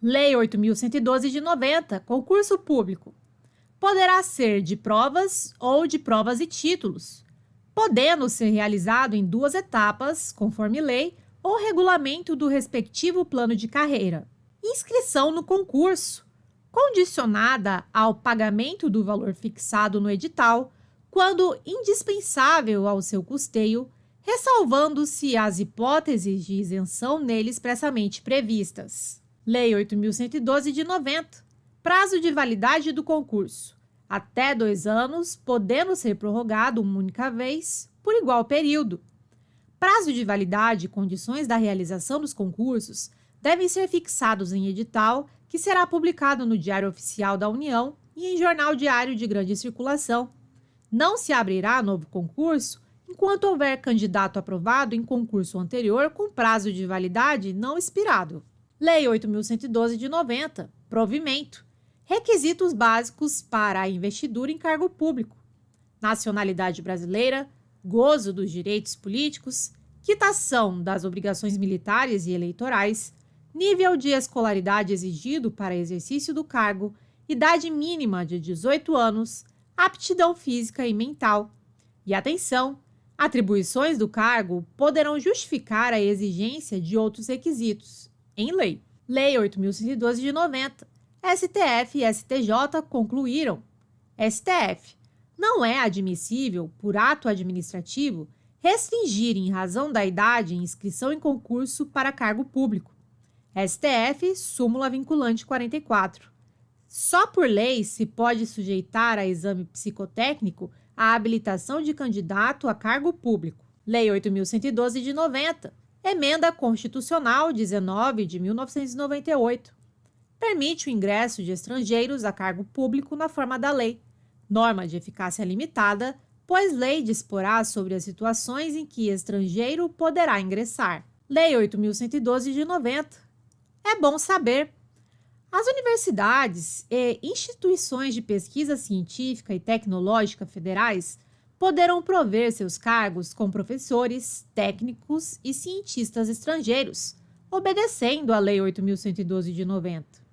Lei 8.112 de 90, concurso público. Poderá ser de provas ou de provas e títulos, podendo ser realizado em 2 etapas, conforme lei ou regulamento do respectivo plano de carreira. Inscrição no concurso, condicionada ao pagamento do valor fixado no edital, quando indispensável ao seu custeio, ressalvando-se as hipóteses de isenção nele expressamente previstas. Lei 8.112 de 90. Prazo de validade do concurso. Até 2 anos, podendo ser prorrogado uma única vez, por igual período. Prazo de validade e condições da realização dos concursos devem ser fixados em edital, que será publicado no Diário Oficial da União e em jornal diário de grande circulação. Não se abrirá novo concurso enquanto houver candidato aprovado em concurso anterior com prazo de validade não expirado. Lei 8.112 de 90. Provimento. Requisitos básicos para a investidura em cargo público. Nacionalidade brasileira, gozo dos direitos políticos, quitação das obrigações militares e eleitorais, nível de escolaridade exigido para exercício do cargo, idade mínima de 18 anos, aptidão física e mental. E atenção, atribuições do cargo poderão justificar a exigência de outros requisitos, em lei. Lei 8.112 de 90. STF e STJ concluíram. STF. Não é admissível, por ato administrativo, restringir em razão da idade inscrição em concurso para cargo público. STF, súmula vinculante 44. Só por lei se pode sujeitar a exame psicotécnico a habilitação de candidato a cargo público. Lei 8.112 de 90. Emenda Constitucional 19 de 1998. Permite o ingresso de estrangeiros a cargo público na forma da lei. Norma de eficácia limitada, pois lei disporá sobre as situações em que estrangeiro poderá ingressar. Lei 8.112 de 90. É bom saber. As universidades e instituições de pesquisa científica e tecnológica federais poderão prover seus cargos com professores, técnicos e cientistas estrangeiros, obedecendo à Lei 8.112 de 90.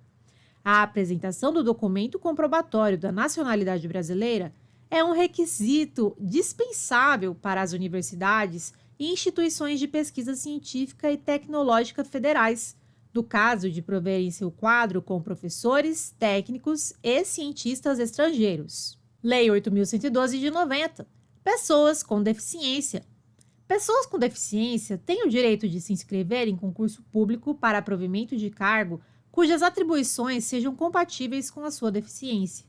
A apresentação do documento comprobatório da nacionalidade brasileira é um requisito dispensável para as universidades e instituições de pesquisa científica e tecnológica federais, no caso de proverem seu quadro com professores, técnicos e cientistas estrangeiros. Lei 8.112 de 90. Pessoas com deficiência. Pessoas com deficiência têm o direito de se inscrever em concurso público para provimento de cargo cujas atribuições sejam compatíveis com a sua deficiência.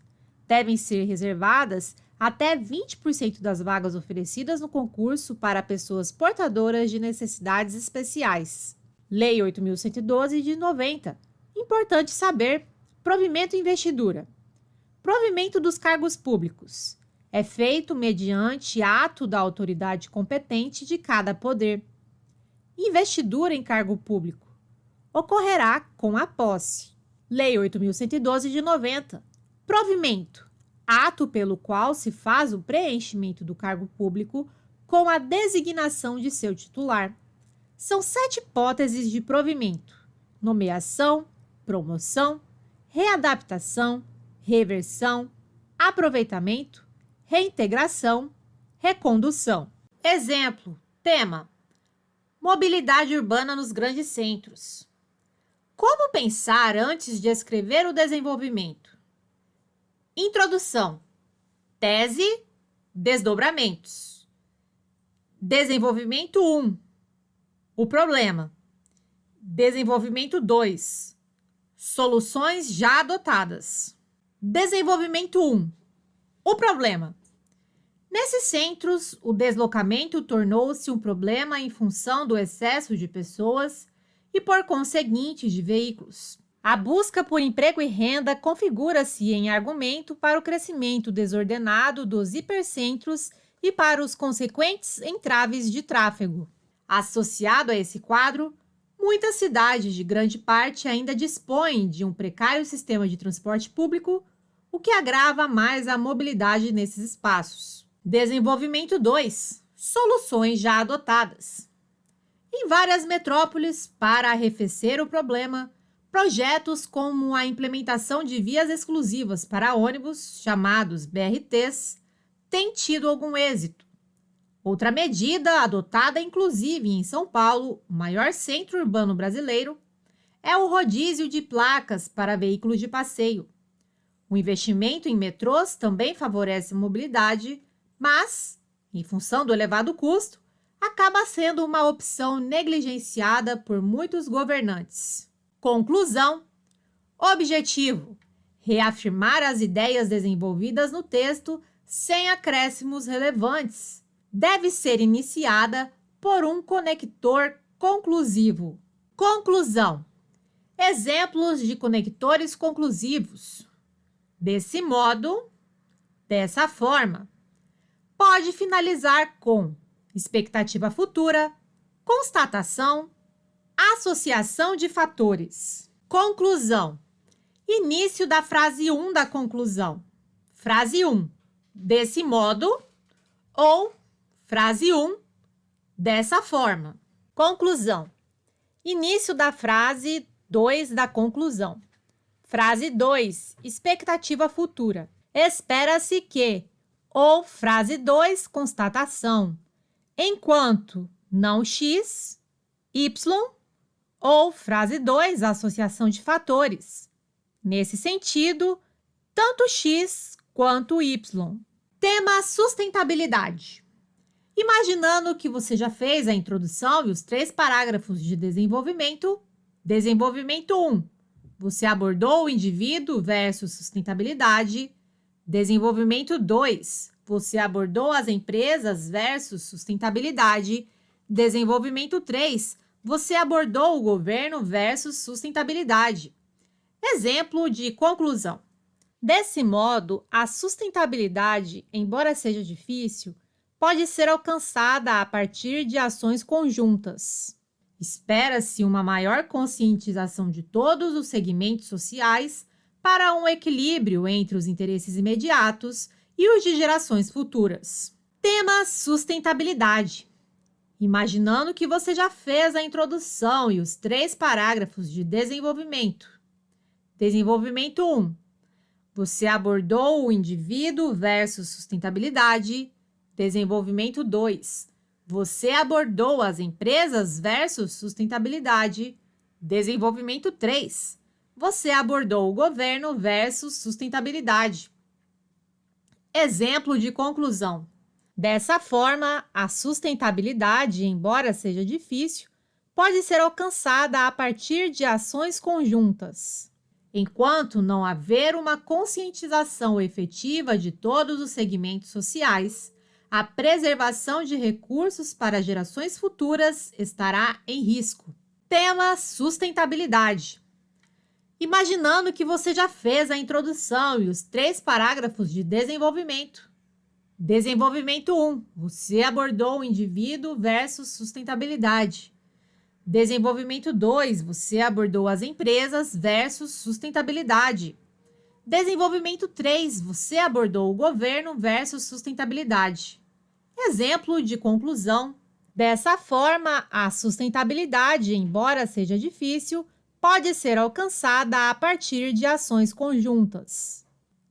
Devem ser reservadas até 20% das vagas oferecidas no concurso para pessoas portadoras de necessidades especiais. Lei 8.112 de 90. Importante saber. Provimento e investidura. Provimento dos cargos públicos. É feito mediante ato da autoridade competente de cada poder. Investidura em cargo público. Ocorrerá com a posse. Lei 8.112 de 90. Provimento. Ato pelo qual se faz o preenchimento do cargo público com a designação de seu titular. São 7 hipóteses de provimento: nomeação, promoção, readaptação, reversão, aproveitamento, reintegração, recondução. Exemplo, tema: mobilidade urbana nos grandes centros. Como pensar antes de escrever o desenvolvimento? Introdução. Tese, desdobramentos. Desenvolvimento 1. O problema. Desenvolvimento 2. Soluções já adotadas. Desenvolvimento 1. O problema. Nesses centros, o deslocamento tornou-se um problema em função do excesso de pessoas e, por conseguinte, de veículos. A busca por emprego e renda configura-se em argumento para o crescimento desordenado dos hipercentros e para os consequentes entraves de tráfego. Associado a esse quadro, muitas cidades de grande parte ainda dispõem de um precário sistema de transporte público, o que agrava mais a mobilidade nesses espaços. Desenvolvimento 2. Soluções já adotadas. Em várias metrópoles, para arrefecer o problema, Projetos como a implementação de vias exclusivas para ônibus, chamados BRTs, têm tido algum êxito. Outra medida, adotada inclusive em São Paulo, o maior centro urbano brasileiro, é o rodízio de placas para veículos de passeio. O investimento em metrôs também favorece a mobilidade, mas, em função do elevado custo, acaba sendo uma opção negligenciada por muitos governantes. Conclusão: objetivo: reafirmar as ideias desenvolvidas no texto sem acréscimos relevantes. Deve ser iniciada por um conector conclusivo. Conclusão: exemplos de conectores conclusivos. Desse modo, dessa forma, pode finalizar com expectativa futura, constatação, associação de fatores. Conclusão: início da frase 1 da conclusão. Frase 1, desse modo, ou frase 1, dessa forma. Conclusão: início da frase 2 da conclusão. Frase 2, expectativa futura. Espera-se que, ou frase 2, constatação, enquanto não X, Y, ou frase 2, associação de fatores. Nesse sentido, tanto X quanto Y. Tema sustentabilidade. Imaginando que você já fez a introdução e os 3 parágrafos de desenvolvimento. Desenvolvimento 1. Você abordou o indivíduo versus sustentabilidade. Desenvolvimento 2. Você abordou as empresas versus sustentabilidade. Desenvolvimento 3. Você abordou o governo versus sustentabilidade. Exemplo de conclusão. Desse modo, a sustentabilidade, embora seja difícil, pode ser alcançada a partir de ações conjuntas. Espera-se uma maior conscientização de todos os segmentos sociais para um equilíbrio entre os interesses imediatos e os de gerações futuras. Tema sustentabilidade. Imaginando que você já fez a introdução e os 3 parágrafos de desenvolvimento. Desenvolvimento 1. Você abordou o indivíduo versus sustentabilidade. Desenvolvimento 2. Você abordou as empresas versus sustentabilidade. Desenvolvimento 3. Você abordou o governo versus sustentabilidade. Exemplo de conclusão. Dessa forma, a sustentabilidade, embora seja difícil, pode ser alcançada a partir de ações conjuntas. Enquanto não haver uma conscientização efetiva de todos os segmentos sociais, a preservação de recursos para gerações futuras estará em risco. Tema sustentabilidade. Imaginando que você já fez a introdução e os 3 parágrafos de desenvolvimento. Desenvolvimento 1. Você abordou o indivíduo versus sustentabilidade. Desenvolvimento 2. Você abordou as empresas versus sustentabilidade. Desenvolvimento 3. Você abordou o governo versus sustentabilidade. Exemplo de conclusão. Dessa forma, a sustentabilidade, embora seja difícil, pode ser alcançada a partir de ações conjuntas.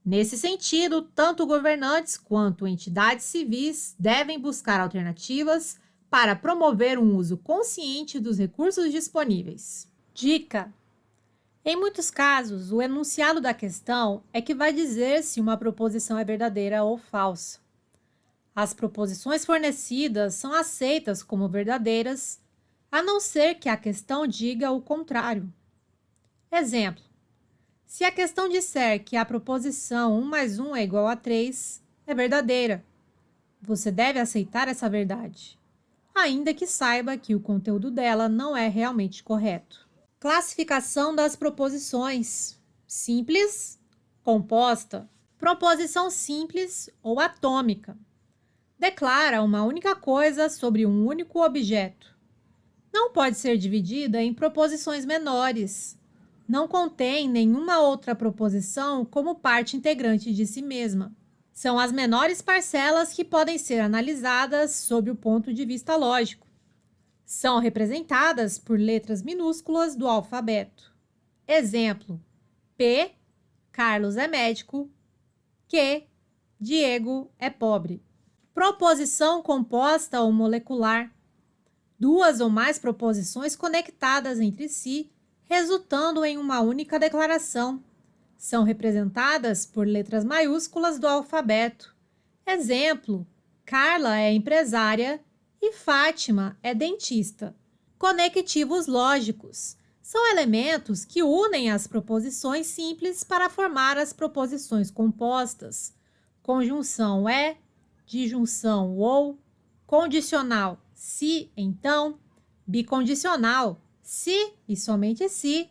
Nesse sentido, tanto governantes quanto entidades civis devem buscar alternativas para promover um uso consciente dos recursos disponíveis. Dica: em muitos casos, o enunciado da questão é que vai dizer se uma proposição é verdadeira ou falsa. As proposições fornecidas são aceitas como verdadeiras, a não ser que a questão diga o contrário. Exemplo: se a questão disser que a proposição 1 mais 1 é igual a 3, é verdadeira. Você deve aceitar essa verdade, ainda que saiba que o conteúdo dela não é realmente correto. Classificação das proposições: simples, composta, proposição simples ou atômica. Declara uma única coisa sobre um único objeto. Não pode ser dividida em proposições menores. Não contém nenhuma outra proposição como parte integrante de si mesma. São as menores parcelas que podem ser analisadas sob o ponto de vista lógico. São representadas por letras minúsculas do alfabeto. Exemplo: P, Carlos é médico. Q, Diego é pobre. Proposição composta ou molecular. Duas ou mais proposições conectadas entre si, resultando em uma única declaração. São representadas por letras maiúsculas do alfabeto. Exemplo: Carla é empresária e Fátima é dentista. Conectivos lógicos. São elementos que unem as proposições simples para formar as proposições compostas. Conjunção é, disjunção ou, condicional se, então, bicondicional se e somente se,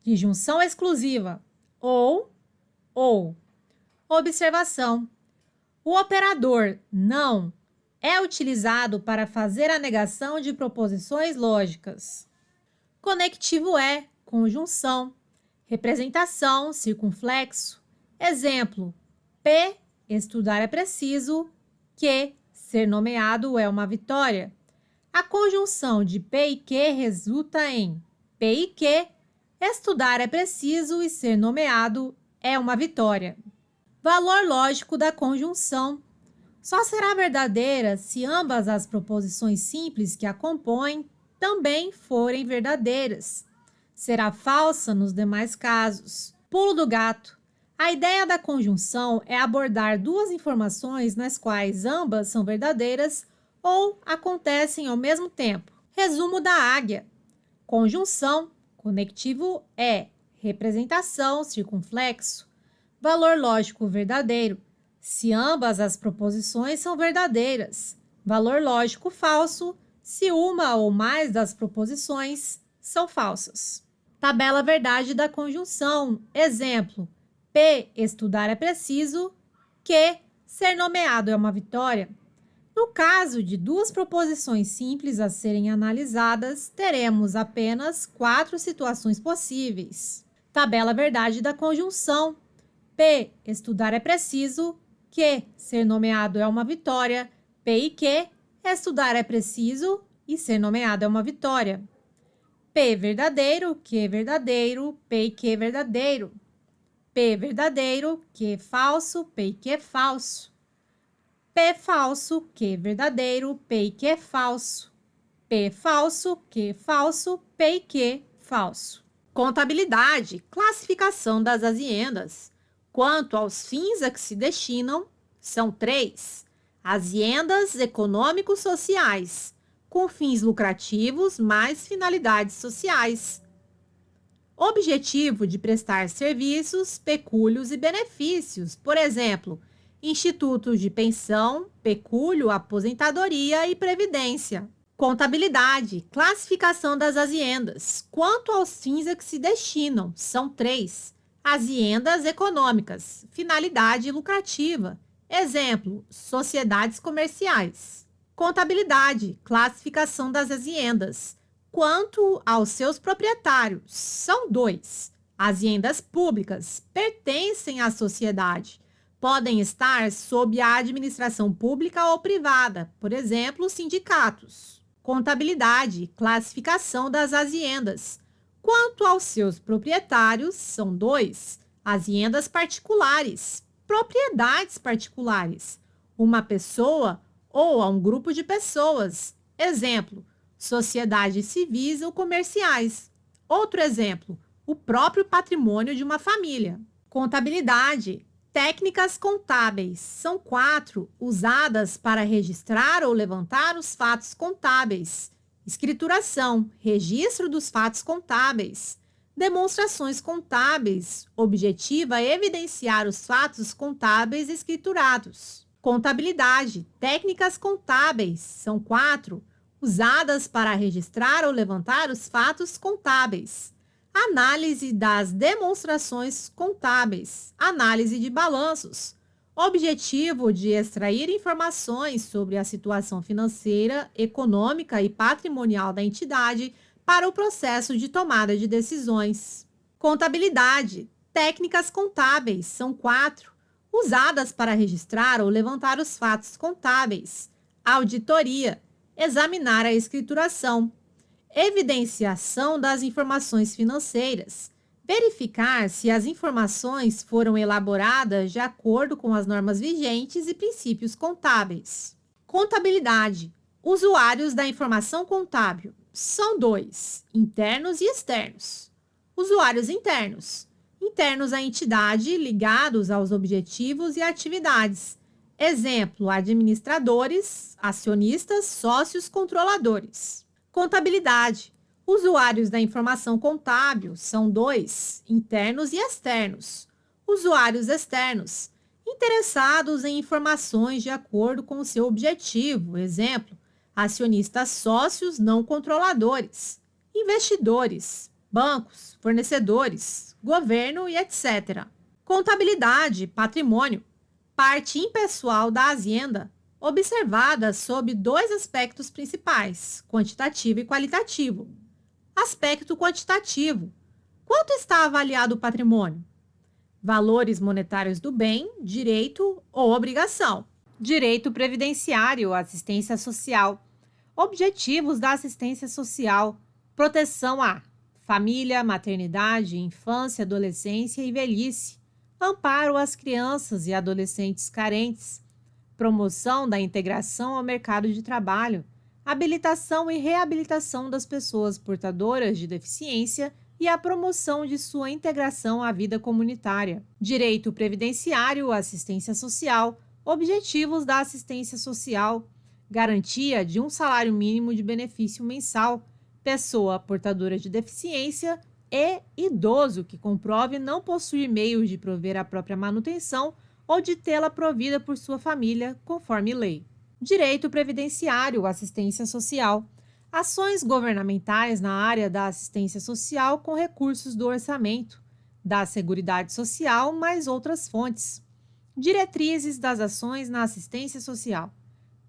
disjunção exclusiva ou. Observação: o operador não é utilizado para fazer a negação de proposições lógicas. Conectivo é, conjunção, representação, circunflexo. Exemplo: P, estudar é preciso. Q, ser nomeado é uma vitória. A conjunção de P e Q resulta em P e Q, estudar é preciso e ser nomeado é uma vitória. Valor lógico da conjunção. Só será verdadeira se ambas as proposições simples que a compõem também forem verdadeiras. Será falsa nos demais casos. Pulo do gato. A ideia da conjunção é abordar duas informações nas quais ambas são verdadeiras ou acontecem ao mesmo tempo. Resumo da águia. Conjunção, conectivo é, representação, circunflexo. Valor lógico verdadeiro, se ambas as proposições são verdadeiras. Valor lógico falso, se uma ou mais das proposições são falsas. Tabela verdade da conjunção. Exemplo: P, estudar é preciso. Q, ser nomeado é uma vitória. No caso de duas proposições simples a serem analisadas, teremos apenas 4 situações possíveis. Tabela verdade da conjunção. P, estudar é preciso. Q, ser nomeado é uma vitória. P e Q, estudar é preciso e ser nomeado é uma vitória. P verdadeiro, Q verdadeiro, P e Q verdadeiro. P verdadeiro, Q falso, P e Q falso. P falso, Q verdadeiro, P e Q falso. P falso, Q falso, P e Q falso. Contabilidade, classificação das aziendas. Quanto aos fins a que se destinam, são 3. Aziendas econômico-sociais, com fins lucrativos mais finalidades sociais. Objetivo de prestar serviços, pecúlios e benefícios, por exemplo, institutos de pensão, pecúlio, aposentadoria e previdência. Contabilidade, classificação das aziendas. Quanto aos fins a que se destinam, são 3. Aziendas econômicas, finalidade lucrativa. Exemplo, sociedades comerciais. Contabilidade, classificação das aziendas. Quanto aos seus proprietários, são 2. Aziendas públicas, pertencem à sociedade. Podem estar sob a administração pública ou privada, por exemplo, sindicatos. Contabilidade, classificação das aziendas. Quanto aos seus proprietários, são 2. Aziendas particulares, propriedades particulares. Uma pessoa ou a um grupo de pessoas. Exemplo, sociedades civis ou comerciais. Outro exemplo, o próprio patrimônio de uma família. Contabilidade, técnicas contábeis. São 4, usadas para registrar ou levantar os fatos contábeis. Escrituração, registro dos fatos contábeis. Demonstrações contábeis, objetiva evidenciar os fatos contábeis escriturados. Contabilidade, técnicas contábeis. São 4, usadas para registrar ou levantar os fatos contábeis. Análise das demonstrações contábeis. Análise de balanços. Objetivo de extrair informações sobre a situação financeira, econômica e patrimonial da entidade para o processo de tomada de decisões. Contabilidade. Técnicas contábeis. São 4, usadas para registrar ou levantar os fatos contábeis. Auditoria. Examinar a escrituração. Evidenciação das informações financeiras. Verificar se as informações foram elaboradas de acordo com as normas vigentes e princípios contábeis. Contabilidade. Usuários da informação contábil são dois: internos e externos. Usuários internos. Internos à entidade, ligados aos objetivos e atividades. Exemplo: administradores, acionistas, sócios, controladores. Contabilidade. Usuários da informação contábil são dois: internos e externos. Usuários externos, interessados em informações de acordo com o seu objetivo. Exemplo: acionistas sócios não controladores. Investidores, bancos, fornecedores, governo e etc. Contabilidade, patrimônio, parte impessoal da Hacienda, observada sob dois aspectos principais: quantitativo e qualitativo. Aspecto quantitativo: quanto está avaliado o patrimônio? Valores monetários do bem, direito ou obrigação. Direito previdenciário, assistência social. Objetivos da assistência social: proteção à família, maternidade, infância, adolescência e velhice, amparo às crianças e adolescentes carentes, promoção da integração ao mercado de trabalho, habilitação e reabilitação das pessoas portadoras de deficiência e a promoção de sua integração à vida comunitária. Direito previdenciário, assistência social, objetivos da assistência social, garantia de um salário mínimo de benefício mensal, pessoa portadora de deficiência e idoso que comprove não possuir meios de prover a própria manutenção ou de tê-la provida por sua família, conforme lei. Direito previdenciário, assistência social. Ações governamentais na área da assistência social com recursos do orçamento, da Seguridade Social, mais outras fontes. Diretrizes das ações na assistência social.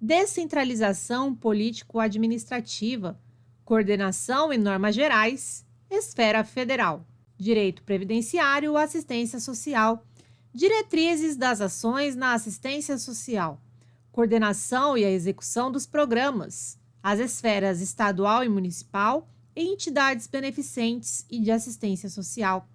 Descentralização político-administrativa, coordenação e normas gerais, esfera federal. Direito previdenciário, assistência social. Diretrizes das ações na assistência social. Coordenação e a execução dos programas, as esferas estadual e municipal e entidades beneficentes e de assistência social.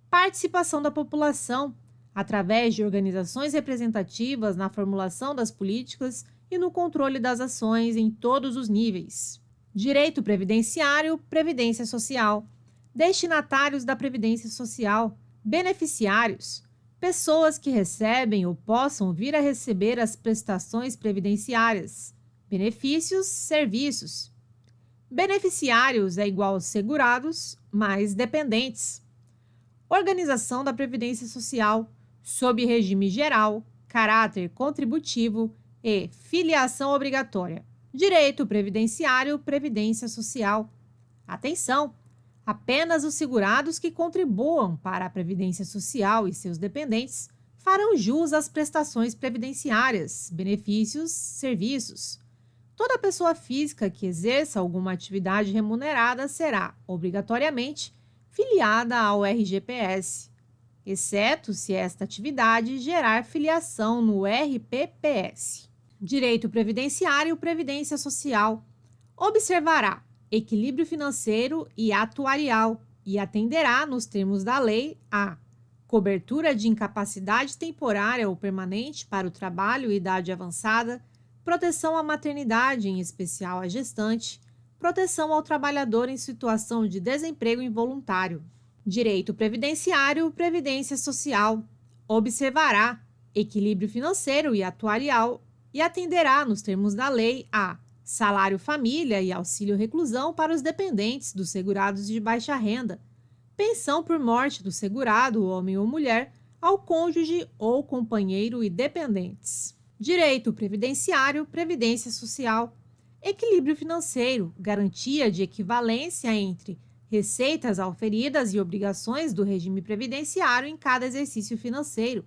Participação da população, através de organizações representativas na formulação das políticas e no controle das ações em todos os níveis. Direito previdenciário, previdência social. Destinatários da previdência social, beneficiários, pessoas que recebem ou possam vir a receber as prestações previdenciárias, benefícios, serviços. Beneficiários é igual aos segurados, mais dependentes. Organização da previdência social, sob regime geral, caráter contributivo e filiação obrigatória. Direito previdenciário, previdência social. Atenção! Apenas os segurados que contribuam para a Previdência Social e seus dependentes farão jus às prestações previdenciárias, benefícios, serviços. Toda pessoa física que exerça alguma atividade remunerada será, obrigatoriamente, filiada ao RGPS, exceto se esta atividade gerar filiação no RPPS. Direito previdenciário, previdência social. Observará equilíbrio financeiro e atuarial e atenderá, nos termos da lei, a cobertura de incapacidade temporária ou permanente para o trabalho e idade avançada, proteção à maternidade, em especial à gestante, proteção ao trabalhador em situação de desemprego involuntário. Direito previdenciário, previdência social. Observará equilíbrio financeiro e atuarial e atenderá, nos termos da lei, a salário família e auxílio reclusão para os dependentes dos segurados de baixa renda, pensão por morte do segurado, homem ou mulher, ao cônjuge ou companheiro e dependentes. Direito previdenciário, previdência social. Equilíbrio financeiro, garantia de equivalência entre receitas auferidas e obrigações do regime previdenciário em cada exercício financeiro.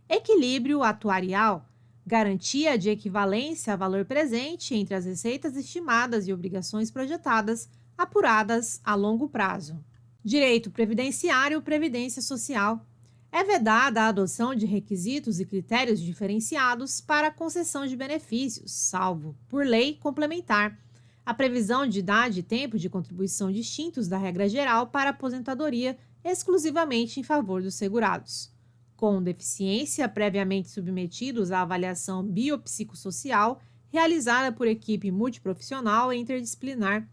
Equilíbrio atuarial, garantia de equivalência a valor presente entre as receitas estimadas e obrigações projetadas, apuradas a longo prazo. Direito previdenciário, previdência social. É vedada a adoção de requisitos e critérios diferenciados para a concessão de benefícios, salvo, por lei complementar, a previsão de idade e tempo de contribuição distintos da regra geral para a aposentadoria exclusivamente em favor dos segurados, com deficiência previamente submetidos à avaliação biopsicossocial realizada por equipe multiprofissional e interdisciplinar,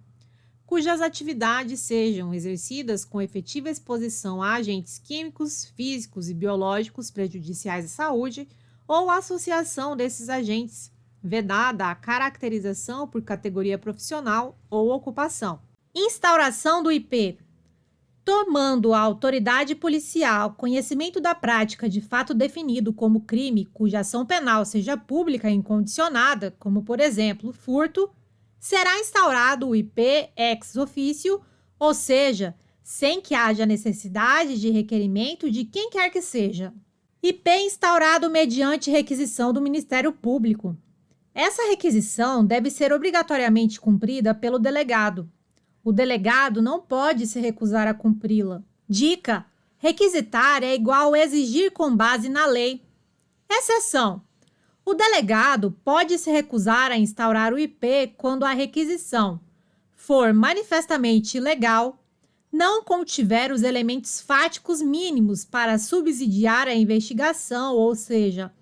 cujas atividades sejam exercidas com efetiva exposição a agentes químicos, físicos e biológicos prejudiciais à saúde ou associação desses agentes, vedada a caracterização por categoria profissional ou ocupação. Instauração do IP. Tomando a autoridade policial conhecimento da prática de fato definido como crime cuja ação penal seja pública e incondicionada, como por exemplo furto, será instaurado o IP ex officio, ou seja, sem que haja necessidade de requerimento de quem quer que seja. IP instaurado mediante requisição do Ministério Público. Essa requisição deve ser obrigatoriamente cumprida pelo delegado. O delegado não pode se recusar a cumpri-la. Dica: requisitar é igual a exigir com base na lei. Exceção: o delegado pode se recusar a instaurar o IP quando a requisição for manifestamente ilegal, não contiver os elementos fáticos mínimos para subsidiar a investigação, ou seja,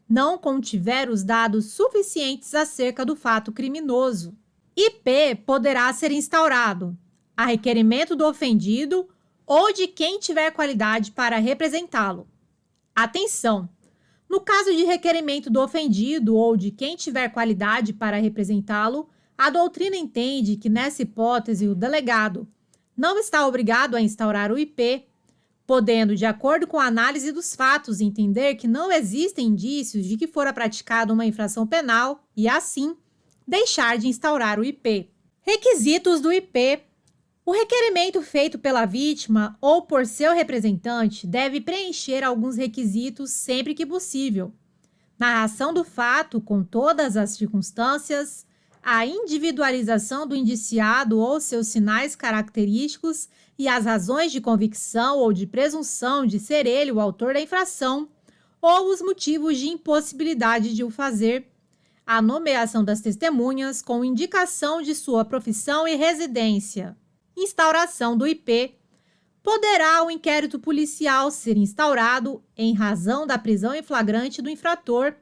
não contiver os dados suficientes acerca do fato criminoso. IP poderá ser instaurado a requerimento do ofendido ou de quem tiver qualidade para representá-lo. Atenção! No caso de requerimento do ofendido ou de quem tiver qualidade para representá-lo, a doutrina entende que, nessa hipótese, o delegado não está obrigado a instaurar o IP, podendo, de acordo com a análise dos fatos, entender que não existem indícios de que fora praticada uma infração penal e, assim, deixar de instaurar o IP. Requisitos do IP. O requerimento feito pela vítima ou por seu representante deve preencher alguns requisitos sempre que possível: narração do fato com todas as circunstâncias, a individualização do indiciado ou seus sinais característicos e as razões de convicção ou de presunção de ser ele o autor da infração, ou os motivos de impossibilidade de o fazer, a nomeação das testemunhas com indicação de sua profissão e residência. Instauração do IP. Poderá o inquérito policial ser instaurado em razão da prisão em flagrante do infrator.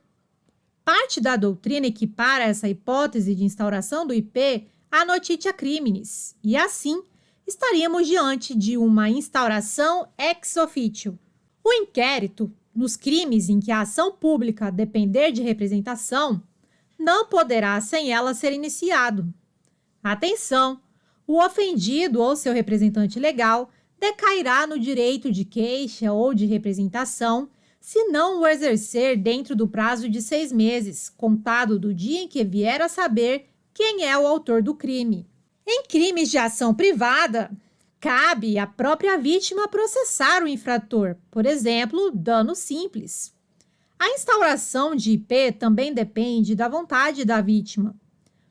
Parte da doutrina equipara essa hipótese de instauração do IP à notitia criminis, e assim estaríamos diante de uma instauração ex officio. O inquérito, nos crimes em que a ação pública depender de representação, não poderá sem ela ser iniciado. Atenção! O ofendido ou seu representante legal decairá no direito de queixa ou de representação se não o exercer dentro do prazo de 6 meses, contado do dia em que vier a saber quem é o autor do crime. Em crimes de ação privada, cabe à própria vítima processar o infrator, por exemplo, dano simples. A instauração de IP também depende da vontade da vítima.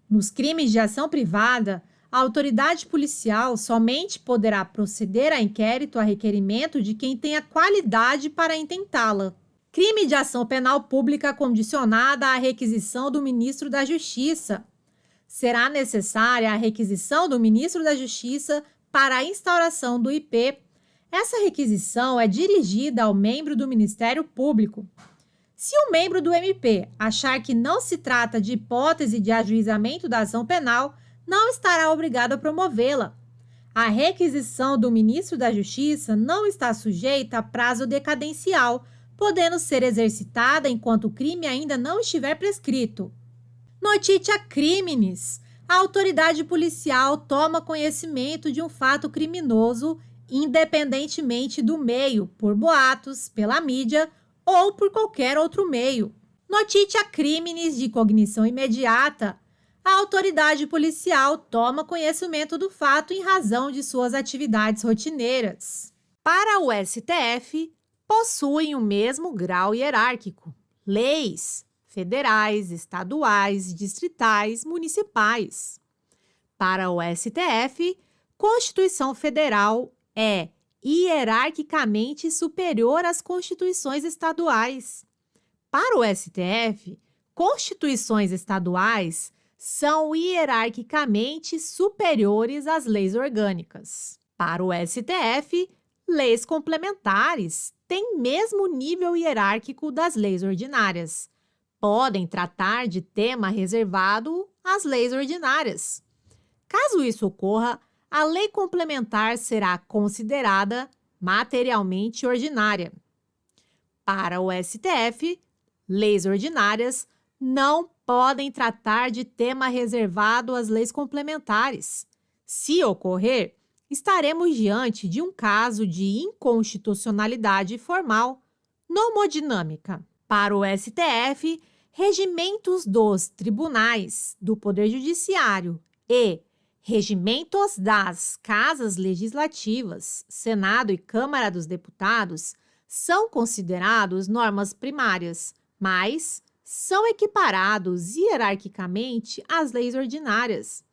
Nos crimes de ação privada, a autoridade policial somente poderá proceder a inquérito a requerimento de quem tenha qualidade para intentá-la. Crime de ação penal pública condicionada à requisição do Ministro da Justiça. Será necessária a requisição do Ministro da Justiça para a instauração do IP. Essa requisição é dirigida ao membro do Ministério Público. Se o membro do MP achar que não se trata de hipótese de ajuizamento da ação penal, não estará obrigado a promovê-la. A requisição do Ministro da Justiça não está sujeita a prazo decadencial, podendo ser exercitada enquanto o crime ainda não estiver prescrito. Notitia criminis. A autoridade policial toma conhecimento de um fato criminoso, independentemente do meio, por boatos, pela mídia ou por qualquer outro meio. Notitia criminis de cognição imediata. A autoridade policial toma conhecimento do fato em razão de suas atividades rotineiras. Para o STF, possuem o mesmo grau hierárquico: leis federais, estaduais, distritais, municipais. Para o STF, Constituição Federal é hierarquicamente superior às constituições estaduais. Para o STF, constituições estaduais são hierarquicamente superiores às leis orgânicas. Para o STF, Leis complementares têm mesmo nível hierárquico das leis ordinárias. Podem tratar de tema reservado às leis ordinárias. Caso isso ocorra, a lei complementar será considerada materialmente ordinária. Para o STF, leis ordinárias não podem tratar de tema reservado às leis complementares. Se ocorrer, estaremos diante de um caso de inconstitucionalidade formal nomodinâmica. Para o STF, regimentos dos tribunais, do Poder Judiciário e regimentos das casas legislativas, Senado e Câmara dos Deputados, são considerados normas primárias, mas são equiparados hierarquicamente às leis ordinárias.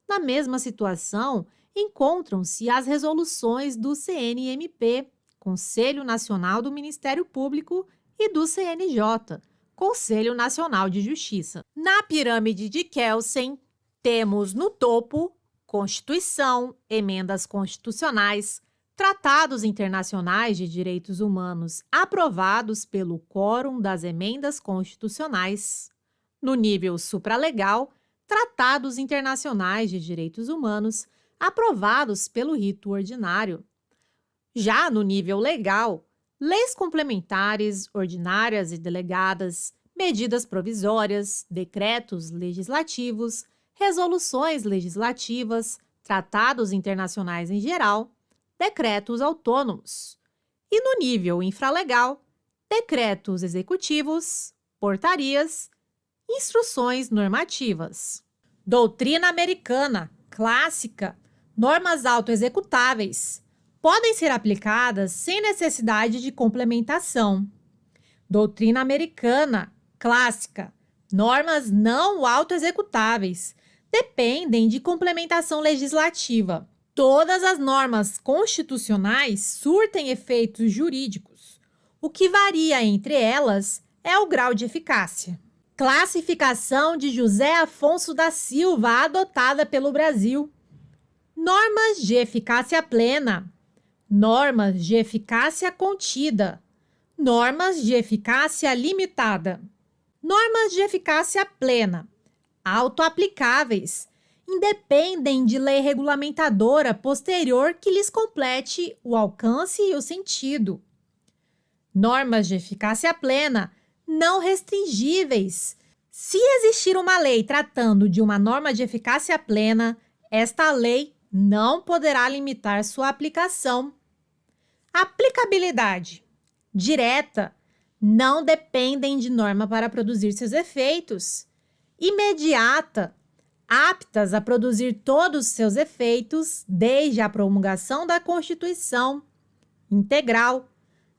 Na mesma situação, encontram-se as resoluções do CNMP, Conselho Nacional do Ministério Público, e do CNJ, Conselho Nacional de Justiça. Na pirâmide de Kelsen, temos no topo Constituição, emendas constitucionais, tratados internacionais de direitos humanos aprovados pelo Quórum das Emendas Constitucionais. No nível supralegal, tratados internacionais de direitos humanos aprovados pelo rito ordinário. Já no nível legal, leis complementares, ordinárias e delegadas, medidas provisórias, decretos legislativos, resoluções legislativas, tratados internacionais em geral, decretos autônomos. E no nível infralegal, decretos executivos, portarias, instruções normativas. Doutrina americana, clássica, normas autoexecutáveis. Podem ser aplicadas sem necessidade de complementação. Doutrina americana, clássica, normas não autoexecutáveis. Dependem de complementação legislativa. Todas as normas constitucionais surtem efeitos jurídicos. O que varia entre elas é o grau de eficácia. Classificação de José Afonso da Silva adotada pelo Brasil. Normas de eficácia plena. Normas de eficácia contida. Normas de eficácia limitada. Normas de eficácia plena. Autoaplicáveis. Independem de lei regulamentadora posterior que lhes complete o alcance e o sentido. Normas de eficácia plena não restringíveis. Se existir uma lei tratando de uma norma de eficácia plena, esta lei não poderá limitar sua aplicação. Aplicabilidade direta. Não dependem de norma para produzir seus efeitos. Imediata. Aptas a produzir todos os seus efeitos desde a promulgação da Constituição. Integral.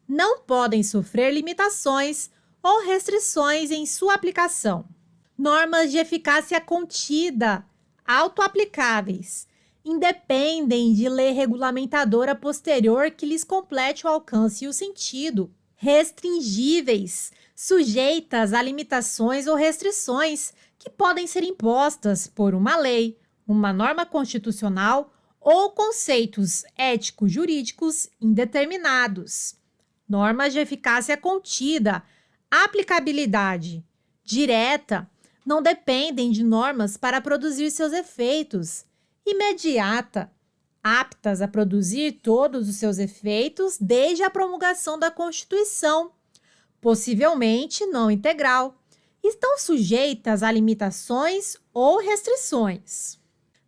Não podem sofrer limitações ou restrições em sua aplicação. Normas de eficácia contida, autoaplicáveis. Independem de lei regulamentadora posterior que lhes complete o alcance e o sentido. Restringíveis, sujeitas a limitações ou restrições que podem ser impostas por uma lei, uma norma constitucional ou conceitos ético-jurídicos indeterminados. Normas de eficácia contida, aplicabilidade direta, não dependem de normas para produzir seus efeitos. Imediata, aptas a produzir todos os seus efeitos desde a promulgação da Constituição, possivelmente não integral. Estão sujeitas a limitações ou restrições.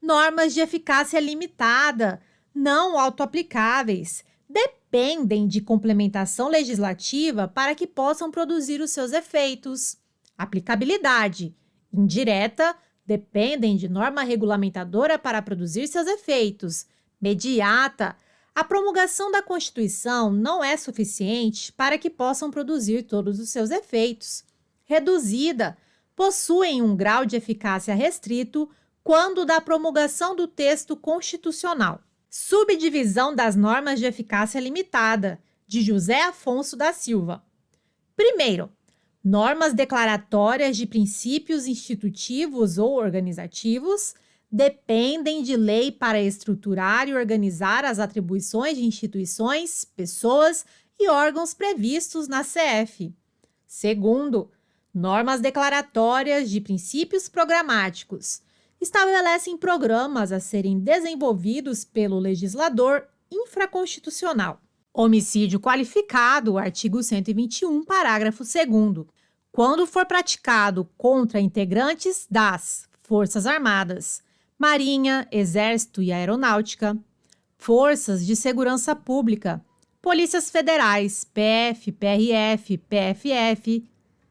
Normas de eficácia limitada, não autoaplicáveis, dependem de complementação legislativa para que possam produzir os seus efeitos. Aplicabilidade indireta, dependem de norma regulamentadora para produzir seus efeitos. Mediata, a promulgação da Constituição não é suficiente para que possam produzir todos os seus efeitos. Reduzida, possuem um grau de eficácia restrito quando da promulgação do texto constitucional. Subdivisão das normas de eficácia limitada, de José Afonso da Silva. Primeiro, normas declaratórias de princípios institutivos ou organizativos, dependem de lei para estruturar e organizar as atribuições de instituições, pessoas e órgãos previstos na CF. Segundo, normas declaratórias de princípios programáticos estabelecem programas a serem desenvolvidos pelo legislador infraconstitucional. Homicídio qualificado, artigo 121, parágrafo 2º. Quando for praticado contra integrantes das Forças Armadas, Marinha, Exército e Aeronáutica, Forças de Segurança Pública, Polícias Federais, PF, PRF, PFF,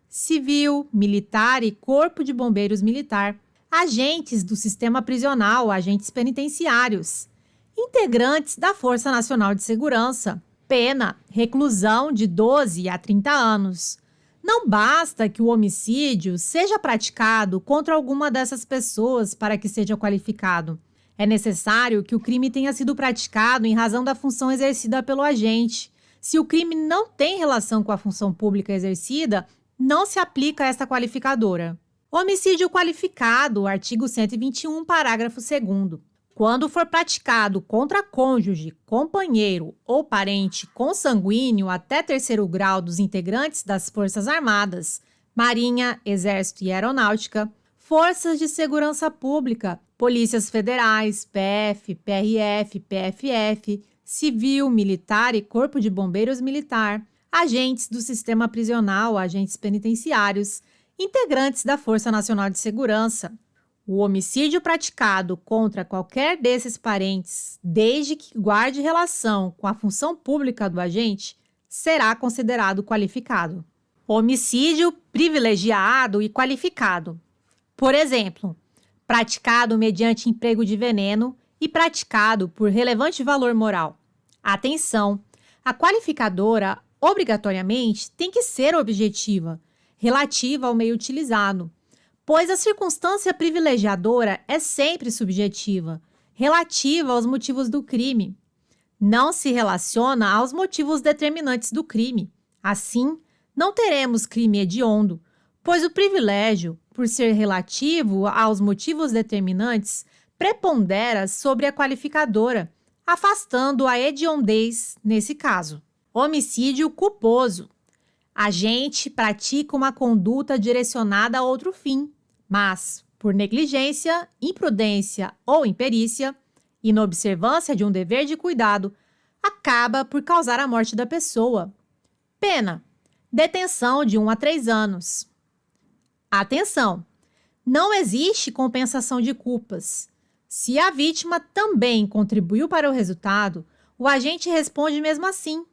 Civil, Militar e Corpo de Bombeiros Militar, agentes do Sistema Prisional, agentes penitenciários, integrantes da Força Nacional de Segurança, pena, reclusão de 12 a 30 anos. Não basta que o homicídio seja praticado contra alguma dessas pessoas para que seja qualificado. É necessário que o crime tenha sido praticado em razão da função exercida pelo agente. Se o crime não tem relação com a função pública exercida, não se aplica esta qualificadora. Homicídio qualificado, artigo 121, parágrafo 2º. Quando for praticado contra cônjuge, companheiro ou parente consanguíneo até 3º grau dos integrantes das Forças Armadas, Marinha, Exército e Aeronáutica, Forças de Segurança Pública, Polícias Federais, PF, PRF, PFF, Civil, Militar e Corpo de Bombeiros Militar, agentes do Sistema Prisional, agentes penitenciários, integrantes da Força Nacional de Segurança. O homicídio praticado contra qualquer desses parentes, desde que guarde relação com a função pública do agente, será considerado qualificado. Homicídio privilegiado e qualificado. Por exemplo, praticado mediante emprego de veneno e praticado por relevante valor moral. Atenção! A qualificadora, obrigatoriamente, tem que ser objetiva, relativa ao meio utilizado, pois a circunstância privilegiadora é sempre subjetiva, relativa aos motivos do crime. Não se relaciona aos motivos determinantes do crime. Assim, não teremos crime hediondo, pois o privilégio, por ser relativo aos motivos determinantes, prepondera sobre a qualificadora, afastando a hediondez nesse caso. Homicídio culposo. Agente pratica uma conduta direcionada a outro fim, mas, por negligência, imprudência ou imperícia, inobservância de um dever de cuidado, acaba por causar a morte da pessoa. Pena: detenção de 1 a 3 anos. Atenção! Não existe compensação de culpas. Se a vítima também contribuiu para o resultado, o agente responde mesmo assim.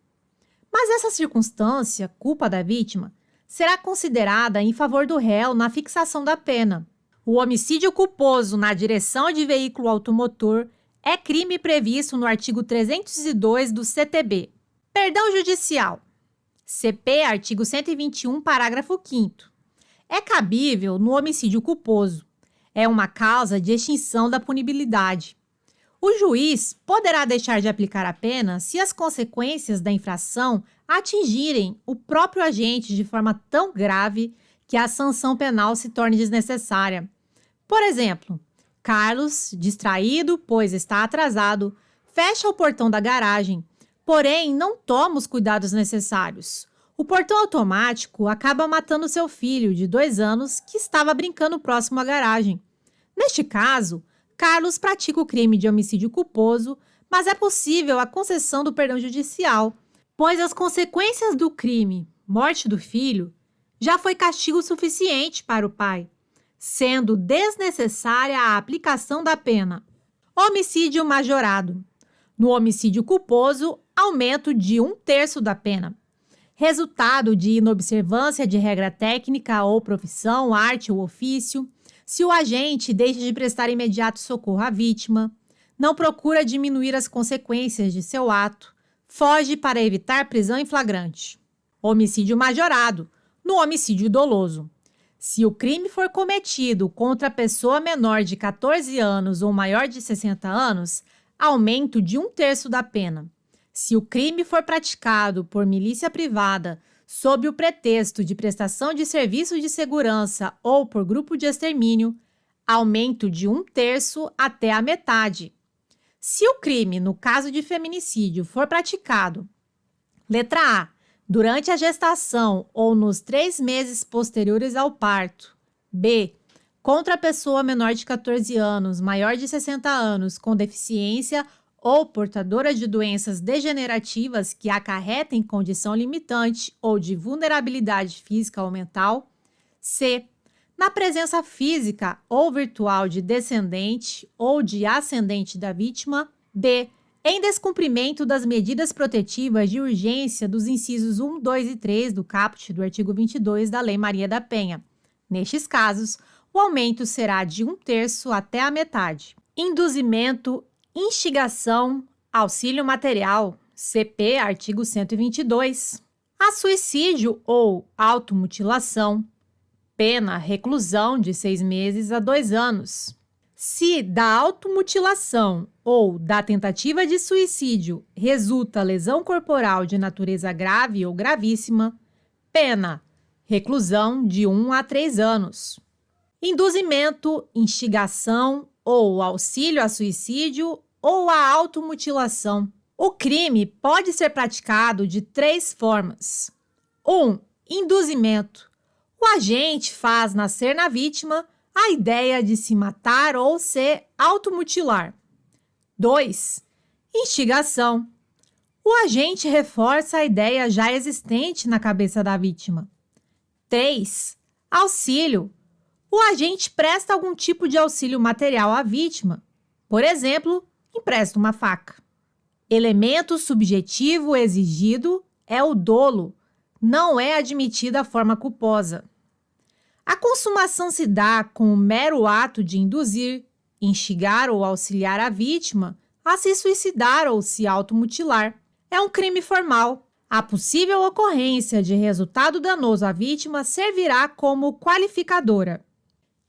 Mas essa circunstância, culpa da vítima, será considerada em favor do réu na fixação da pena. O homicídio culposo na direção de veículo automotor é crime previsto no artigo 302 do CTB. Perdão judicial. CP, artigo 121, parágrafo 5º. É cabível no homicídio culposo. É uma causa de extinção da punibilidade. O juiz poderá deixar de aplicar a pena se as consequências da infração atingirem o próprio agente de forma tão grave que a sanção penal se torne desnecessária. Por exemplo, Carlos, distraído, pois está atrasado, fecha o portão da garagem, porém não toma os cuidados necessários. O portão automático acaba matando seu filho, de 2 anos, que estava brincando próximo à garagem. Neste caso, Carlos pratica o crime de homicídio culposo, mas é possível a concessão do perdão judicial, pois as consequências do crime, morte do filho, já foi castigo suficiente para o pai, sendo desnecessária a aplicação da pena. Homicídio majorado. No homicídio culposo, aumento de 1/3 da pena. Resultado de inobservância de regra técnica ou profissão, arte ou ofício, se o agente deixa de prestar imediato socorro à vítima, não procura diminuir as consequências de seu ato, foge para evitar prisão em flagrante. Homicídio majorado. No homicídio doloso. Se o crime for cometido contra pessoa menor de 14 anos ou maior de 60 anos, aumento de 1/3 da pena. Se o crime for praticado por milícia privada, sob o pretexto de prestação de serviço de segurança ou por grupo de extermínio, aumento de 1/3 até a metade. Se o crime, no caso de feminicídio, for praticado, letra A, durante a gestação ou nos 3 meses posteriores ao parto, B, contra a pessoa menor de 14 anos, maior de 60 anos, com deficiência ou portadora de doenças degenerativas que acarretem condição limitante ou de vulnerabilidade física ou mental, C, na presença física ou virtual de descendente ou de ascendente da vítima, D, em descumprimento das medidas protetivas de urgência dos incisos 1, 2 e 3 do caput do artigo 22 da Lei Maria da Penha. Nestes casos, o aumento será de 1/3 até a metade. Induzimento, instigação, auxílio material, CP, artigo 122. A suicídio ou automutilação, pena reclusão de 6 meses a 2 anos. Se da automutilação ou da tentativa de suicídio resulta lesão corporal de natureza grave ou gravíssima, pena reclusão de 1 a 3 anos. Induzimento, instigação ou auxílio a suicídio ou a automutilação. O crime pode ser praticado de 3 formas. 1. Induzimento. O agente faz nascer na vítima a ideia de se matar ou se automutilar. 2. Instigação. O agente reforça a ideia já existente na cabeça da vítima. 3. Auxílio. O agente presta algum tipo de auxílio material à vítima. Por exemplo, empresta uma faca. Elemento subjetivo exigido é o dolo. Não é admitida a forma culposa. A consumação se dá com o mero ato de induzir, instigar ou auxiliar a vítima a se suicidar ou se automutilar. É um crime formal. A possível ocorrência de resultado danoso à vítima servirá como qualificadora.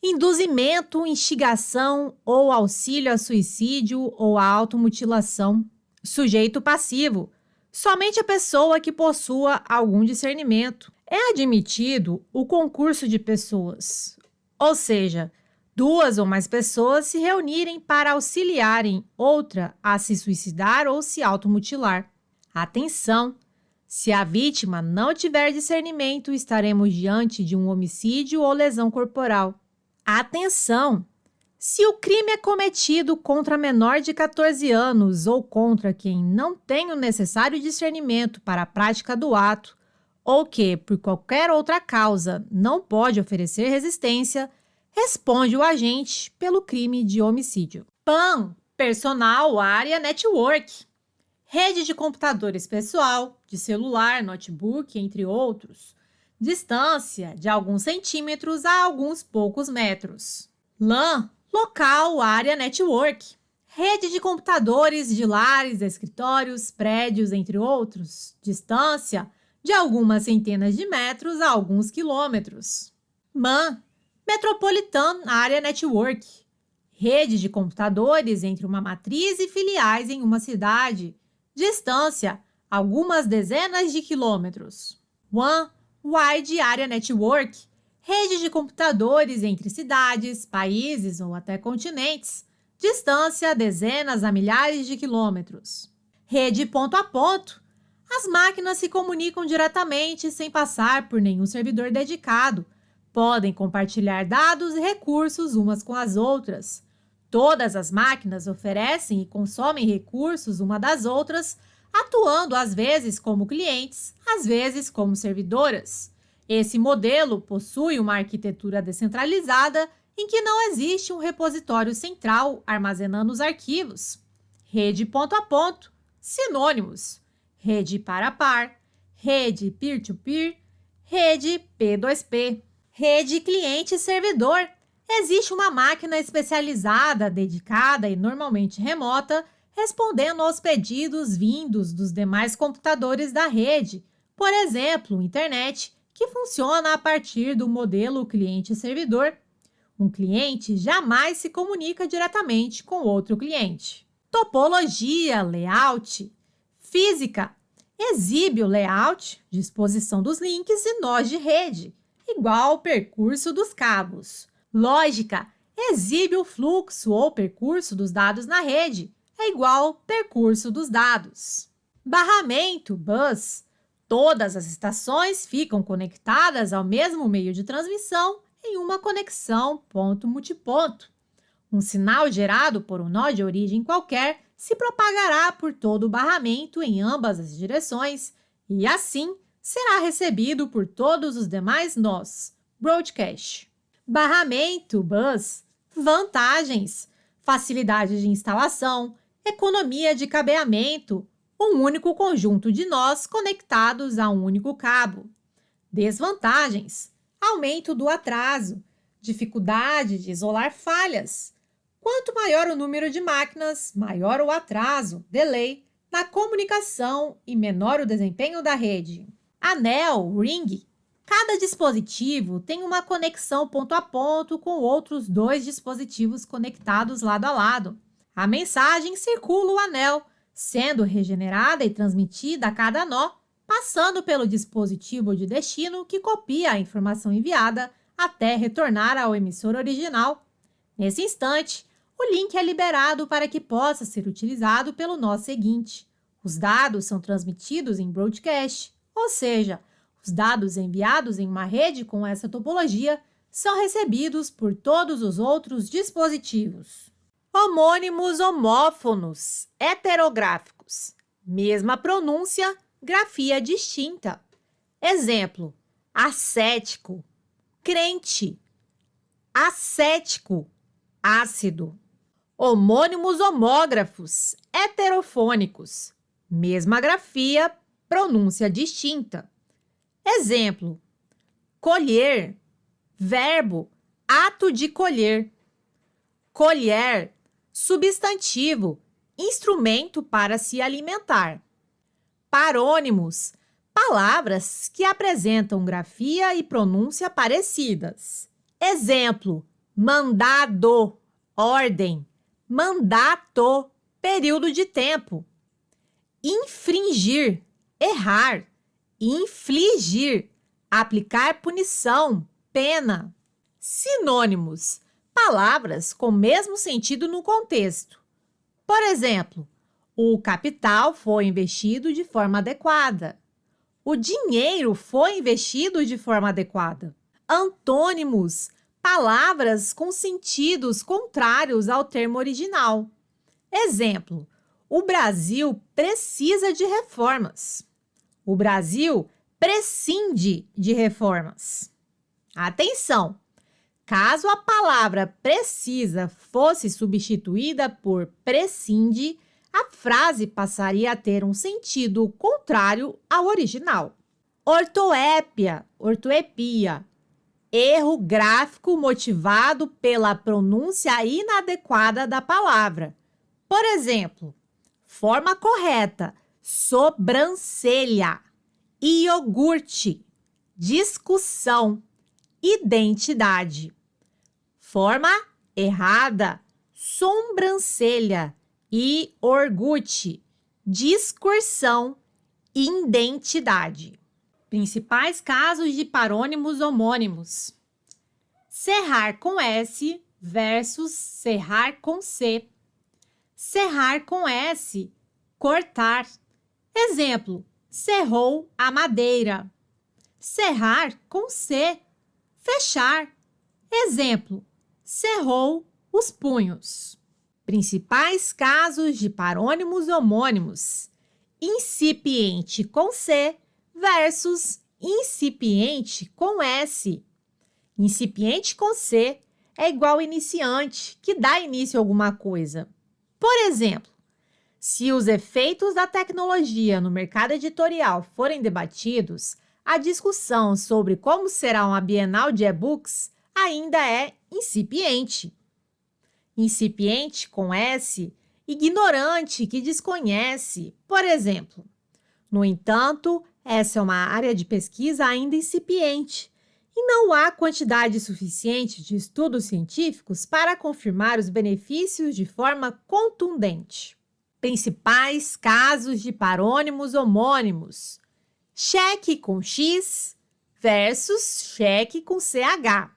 Induzimento, instigação ou auxílio a suicídio ou a automutilação. Sujeito passivo. Somente a pessoa que possua algum discernimento. É admitido o concurso de pessoas, ou seja, 2 ou mais pessoas se reunirem para auxiliarem outra a se suicidar ou se automutilar. Atenção! Se a vítima não tiver discernimento, estaremos diante de um homicídio ou lesão corporal. Atenção! Se o crime é cometido contra menor de 14 anos ou contra quem não tem o necessário discernimento para a prática do ato, ou que, por qualquer outra causa, não pode oferecer resistência, responde o agente pelo crime de homicídio. PAN, Personal Area Network. Rede de computadores pessoal, de celular, notebook, entre outros. Distância de alguns centímetros a alguns poucos metros. LAN, Local Area Network. Rede de computadores de lares, escritórios, prédios, entre outros. Distância de algumas centenas de metros a alguns quilômetros. MAN, Metropolitan Area Network. Rede de computadores entre uma matriz e filiais em uma cidade. Distância, algumas dezenas de quilômetros. WAN, Wide Area Network. Rede de computadores entre cidades, países ou até continentes. Distância, dezenas a milhares de quilômetros. Rede ponto a ponto. As máquinas se comunicam diretamente sem passar por nenhum servidor dedicado. Podem compartilhar dados e recursos umas com as outras. Todas as máquinas oferecem e consomem recursos uma das outras, atuando às vezes como clientes, às vezes como servidoras. Esse modelo possui uma arquitetura descentralizada em que não existe um repositório central armazenando os arquivos. Rede ponto a ponto, sinônimos. Rede par a par, rede peer-to-peer, rede P2P, rede cliente-servidor. Existe uma máquina especializada, dedicada e normalmente remota, respondendo aos pedidos vindos dos demais computadores da rede, por exemplo, internet, que funciona a partir do modelo cliente-servidor. Um cliente jamais se comunica diretamente com outro cliente. Topologia, layout. Física, exibe o layout, disposição dos links e nós de rede, igual ao percurso dos cabos. Lógica, exibe o fluxo ou percurso dos dados na rede, é igual percurso dos dados. Barramento, bus. Todas as estações ficam conectadas ao mesmo meio de transmissão em uma conexão ponto-multiponto. Um sinal gerado por um nó de origem qualquer se propagará por todo o barramento em ambas as direções e, assim, será recebido por todos os demais nós. Broadcast. Barramento, bus. Vantagens: facilidade de instalação, economia de cabeamento, um único conjunto de nós conectados a um único cabo. Desvantagens: aumento do atraso, dificuldade de isolar falhas. Quanto maior o número de máquinas, maior o atraso, delay, na comunicação e menor o desempenho da rede. Anel, ring. Cada dispositivo tem uma conexão ponto a ponto com outros 2 dispositivos conectados lado a lado. A mensagem circula o anel, sendo regenerada e transmitida a cada nó, passando pelo dispositivo de destino que copia a informação enviada até retornar ao emissor original. Nesse instante, o link é liberado para que possa ser utilizado pelo nó seguinte. Os dados são transmitidos em broadcast, ou seja, os dados enviados em uma rede com essa topologia são recebidos por todos os outros dispositivos. Homônimos homófonos, heterográficos. Mesma pronúncia, grafia distinta. Exemplo: ascético, crente. Acético, ácido. Homônimos homógrafos, heterofônicos. Mesma grafia, pronúncia distinta. Exemplo: colher, verbo, ato de colher. Colher, substantivo, instrumento para se alimentar. Parônimos, palavras que apresentam grafia e pronúncia parecidas. Exemplo: mandado, ordem, mandato, período de tempo. Infringir, errar. Infligir, aplicar punição, pena. Sinônimos, palavras com mesmo sentido no contexto. Por exemplo, o capital foi investido de forma adequada. O dinheiro foi investido de forma adequada. Antônimos, palavras com sentidos contrários ao termo original. Exemplo: o Brasil precisa de reformas. O Brasil prescinde de reformas. Atenção! Caso a palavra precisa fosse substituída por prescinde, a frase passaria a ter um sentido contrário ao original. Ortoépia, ortoepia. Erro gráfico motivado pela pronúncia inadequada da palavra. Por exemplo, forma correta: sobrancelha, iogurte, discussão, identidade. Forma errada: sobrancelha, iogurte, discursão, identidade. Principais casos de parônimos homônimos: cerrar com S versus cerrar com C. Cerrar com S, cortar. Exemplo: cerrou a madeira. Cerrar com C, fechar. Exemplo: cerrou os punhos. Principais casos de parônimos homônimos: incipiente com C versus incipiente com S. Incipiente com C é igual iniciante, que dá início a alguma coisa. Por exemplo, se os efeitos da tecnologia no mercado editorial forem debatidos, a discussão sobre como será uma Bienal de e-books ainda é incipiente. Incipiente com S, ignorante que desconhece, por exemplo. No entanto, essa é uma área de pesquisa ainda incipiente e não há quantidade suficiente de estudos científicos para confirmar os benefícios de forma contundente. Principais casos de parônimos homônimos: cheque com X versus cheque com CH.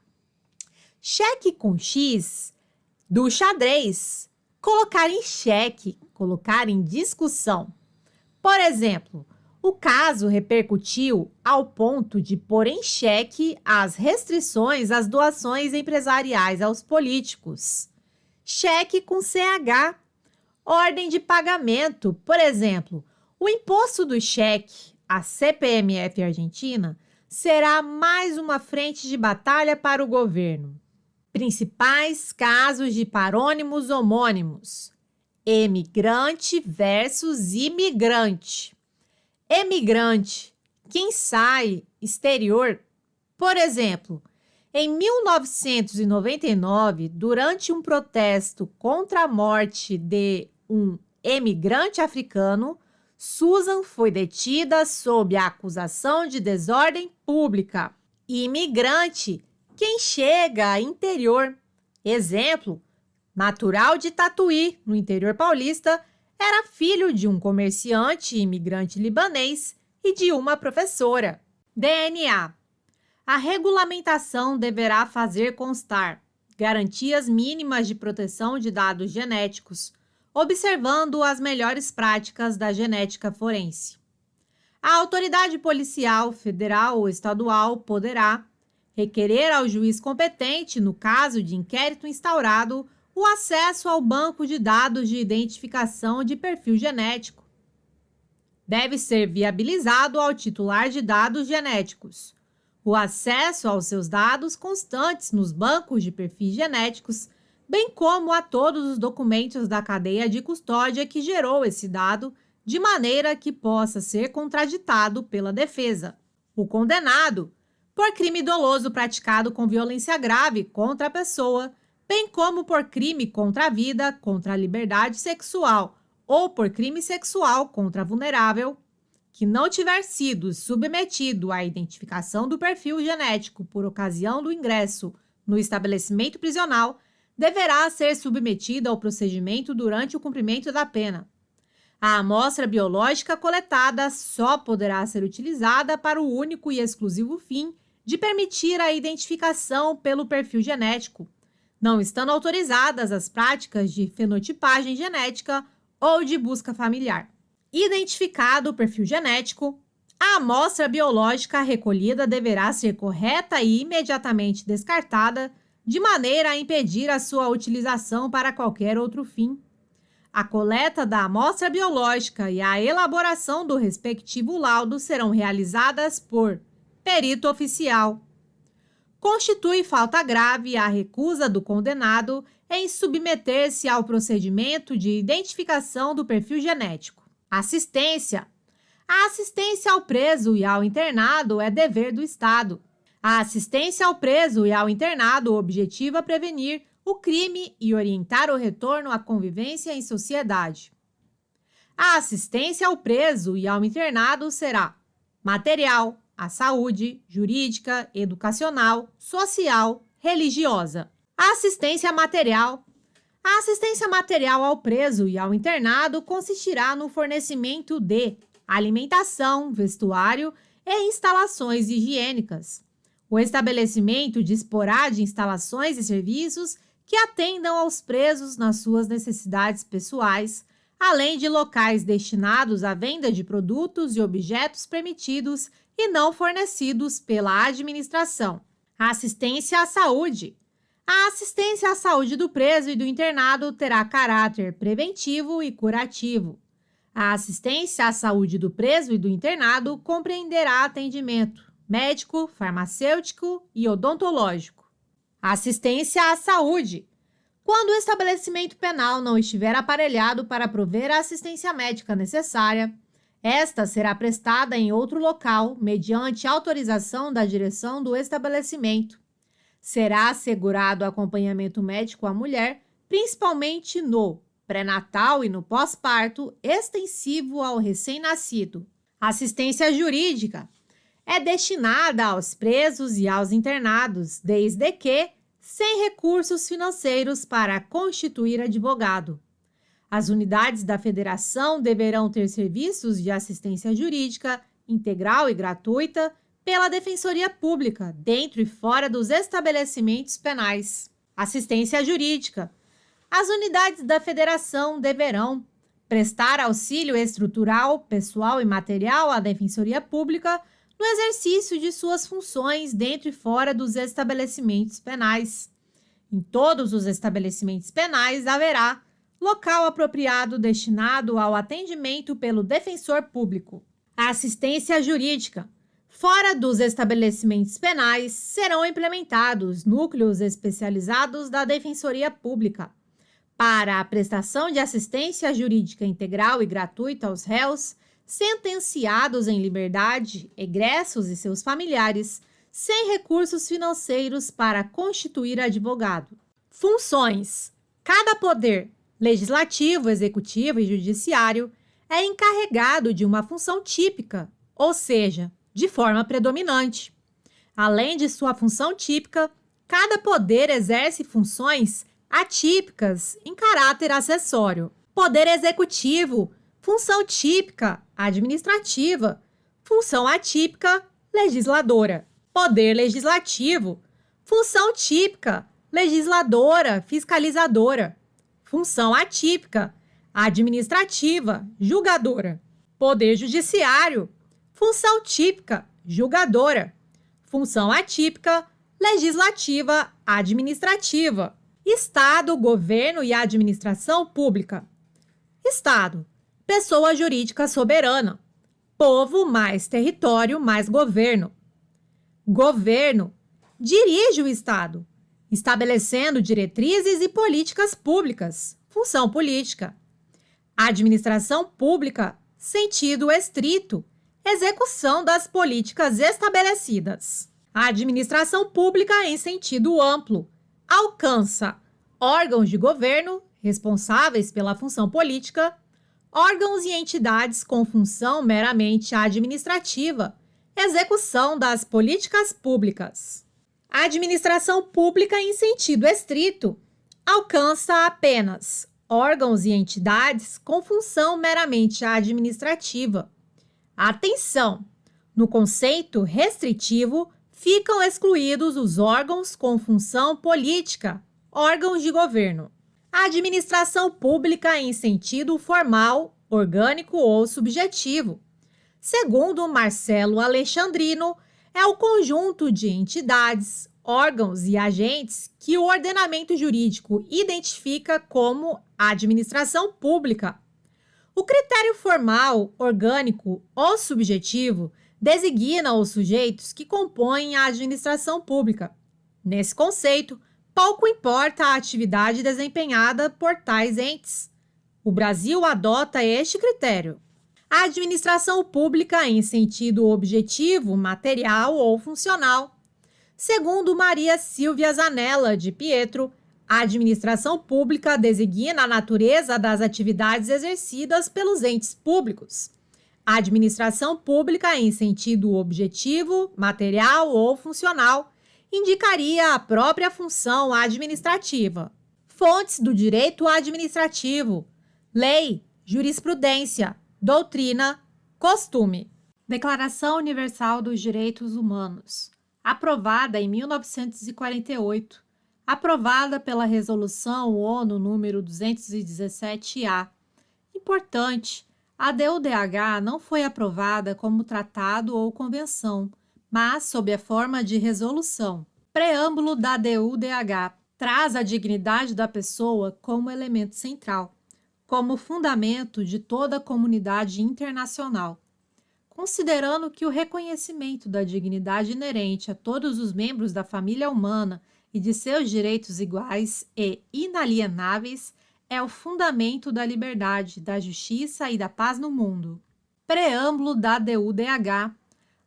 Cheque com X Do xadrez, colocar em xeque, colocar em discussão. Por exemplo, o caso repercutiu ao ponto de pôr em xeque as restrições às doações empresariais aos políticos. Cheque com CH. Ordem de pagamento, por exemplo, o imposto do cheque, a CPMF Argentina, será mais uma frente de batalha para o governo. Principais casos de parônimos homônimos: emigrante versus imigrante. Emigrante, quem sai exterior. Por exemplo, em 1999, durante um protesto contra a morte de um emigrante africano, Susan foi detida sob a acusação de desordem pública. Imigrante, quem chega interior. Exemplo, natural de Tatuí, no interior paulista, era filho de um comerciante imigrante libanês e de uma professora. DNA. A regulamentação deverá fazer constar garantias mínimas de proteção de dados genéticos, observando as melhores práticas da genética forense. A autoridade policial federal ou estadual poderá requerer ao juiz competente, no caso de inquérito instaurado, o acesso ao banco de dados de identificação de perfil genético. Deve ser viabilizado ao titular de dados genéticos o acesso aos seus dados constantes nos bancos de perfis genéticos, bem como a todos os documentos da cadeia de custódia que gerou esse dado, de maneira que possa ser contraditado pela defesa. O condenado, por crime doloso praticado com violência grave contra a pessoa, bem como por crime contra a vida, contra a liberdade sexual ou por crime sexual contra vulnerável, que não tiver sido submetido à identificação do perfil genético por ocasião do ingresso no estabelecimento prisional, deverá ser submetido ao procedimento durante o cumprimento da pena. A amostra biológica coletada só poderá ser utilizada para o único e exclusivo fim de permitir a identificação pelo perfil genético, não estando autorizadas as práticas de fenotipagem genética ou de busca familiar. Identificado o perfil genético, a amostra biológica recolhida deverá ser correta e imediatamente descartada, de maneira a impedir a sua utilização para qualquer outro fim. A coleta da amostra biológica e a elaboração do respectivo laudo serão realizadas por perito oficial. Constitui falta grave a recusa do condenado em submeter-se ao procedimento de identificação do perfil genético. Assistência. A assistência ao preso e ao internado é dever do Estado. A assistência ao preso e ao internado objetiva prevenir o crime e orientar o retorno à convivência em sociedade. A assistência ao preso e ao internado será material, a saúde, jurídica, educacional, social, religiosa. A assistência material. A assistência material ao preso e ao internado consistirá no fornecimento de alimentação, vestuário e instalações higiênicas. O estabelecimento disporá de instalações e serviços que atendam aos presos nas suas necessidades pessoais, além de locais destinados à venda de produtos e objetos permitidos e não fornecidos pela administração. A assistência à saúde. A assistência à saúde do preso e do internado terá caráter preventivo e curativo. A assistência à saúde do preso e do internado compreenderá atendimento médico, farmacêutico e odontológico. Assistência à saúde. Quando o estabelecimento penal não estiver aparelhado para prover a assistência médica necessária, esta será prestada em outro local, mediante autorização da direção do estabelecimento. Será assegurado acompanhamento médico à mulher, principalmente no pré-natal e no pós-parto, extensivo ao recém-nascido. Assistência jurídica é destinada aos presos e aos internados, desde que sem recursos financeiros para constituir advogado. As unidades da federação deverão ter serviços de assistência jurídica integral e gratuita pela Defensoria Pública, dentro e fora dos estabelecimentos penais. Assistência jurídica. As unidades da federação deverão prestar auxílio estrutural, pessoal e material à Defensoria Pública no exercício de suas funções dentro e fora dos estabelecimentos penais. Em todos os estabelecimentos penais haverá local apropriado destinado ao atendimento pelo defensor público. A assistência jurídica. Fora dos estabelecimentos penais, serão implementados núcleos especializados da Defensoria Pública para a prestação de assistência jurídica integral e gratuita aos réus, sentenciados em liberdade, egressos e seus familiares, sem recursos financeiros para constituir advogado. Funções. Cada poder, legislativo, executivo e judiciário, é encarregado de uma função típica, ou seja, de forma predominante. Além de sua função típica, cada poder exerce funções atípicas em caráter acessório. Poder executivo, função típica, administrativa, função atípica, legisladora. Poder legislativo, função típica, legisladora, fiscalizadora. Função atípica, administrativa, julgadora. Poder judiciário, função típica, julgadora. Função atípica, legislativa, administrativa. Estado, governo e administração pública. Estado, pessoa jurídica soberana. Povo mais território mais governo. Governo, dirige o Estado, estabelecendo diretrizes e políticas públicas, função política. Administração pública, sentido estrito, execução das políticas estabelecidas. A administração pública, em sentido amplo, alcança órgãos de governo responsáveis pela função política, órgãos e entidades com função meramente administrativa, execução das políticas públicas. A administração pública, em sentido estrito, alcança apenas órgãos e entidades com função meramente administrativa. Atenção! No conceito restritivo, ficam excluídos os órgãos com função política, órgãos de governo. A administração pública em sentido formal, orgânico ou subjetivo. Segundo Marcelo Alexandrino, é o conjunto de entidades, órgãos e agentes que o ordenamento jurídico identifica como administração pública. O critério formal, orgânico ou subjetivo designa os sujeitos que compõem a administração pública. Nesse conceito, pouco importa a atividade desempenhada por tais entes. O Brasil adota este critério. A administração pública em sentido objetivo, material ou funcional. Segundo Maria Silvia Zanella de Pietro, a administração pública designa a natureza das atividades exercidas pelos entes públicos. A administração pública em sentido objetivo, material ou funcional indicaria a própria função administrativa. Fontes do direito administrativo: lei, jurisprudência, doutrina, costume. Declaração Universal dos Direitos Humanos, aprovada em 1948, aprovada pela Resolução ONU número 217-A. Importante, a DUDH não foi aprovada como tratado ou convenção, mas sob a forma de resolução. Preâmbulo da DUDH traz a dignidade da pessoa como elemento central, como fundamento de toda a comunidade internacional. Considerando que o reconhecimento da dignidade inerente a todos os membros da família humana e de seus direitos iguais e inalienáveis é o fundamento da liberdade, da justiça e da paz no mundo. Preâmbulo da DUDH.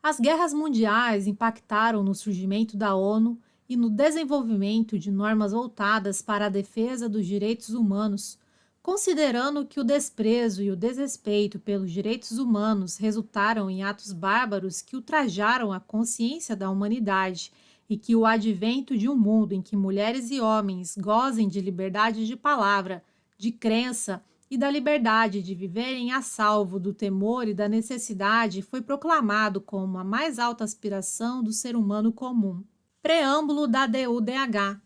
As guerras mundiais impactaram no surgimento da ONU e no desenvolvimento de normas voltadas para a defesa dos direitos humanos, considerando que o desprezo e o desrespeito pelos direitos humanos resultaram em atos bárbaros que ultrajaram a consciência da humanidade e que o advento de um mundo em que mulheres e homens gozem de liberdade de palavra, de crença e da liberdade de viverem a salvo do temor e da necessidade foi proclamado como a mais alta aspiração do ser humano comum. Preâmbulo da DUDH.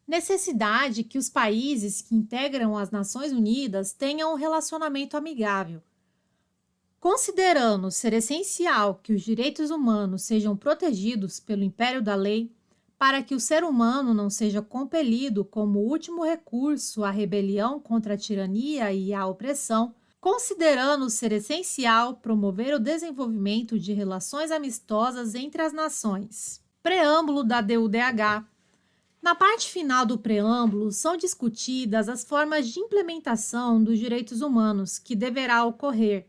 Necessidade que os países que integram as Nações Unidas tenham um relacionamento amigável. Considerando ser essencial que os direitos humanos sejam protegidos pelo império da lei, para que o ser humano não seja compelido como último recurso à rebelião contra a tirania e a opressão, considerando ser essencial promover o desenvolvimento de relações amistosas entre as nações. Preâmbulo da DUDH. Na parte final do preâmbulo são discutidas as formas de implementação dos direitos humanos que deverá ocorrer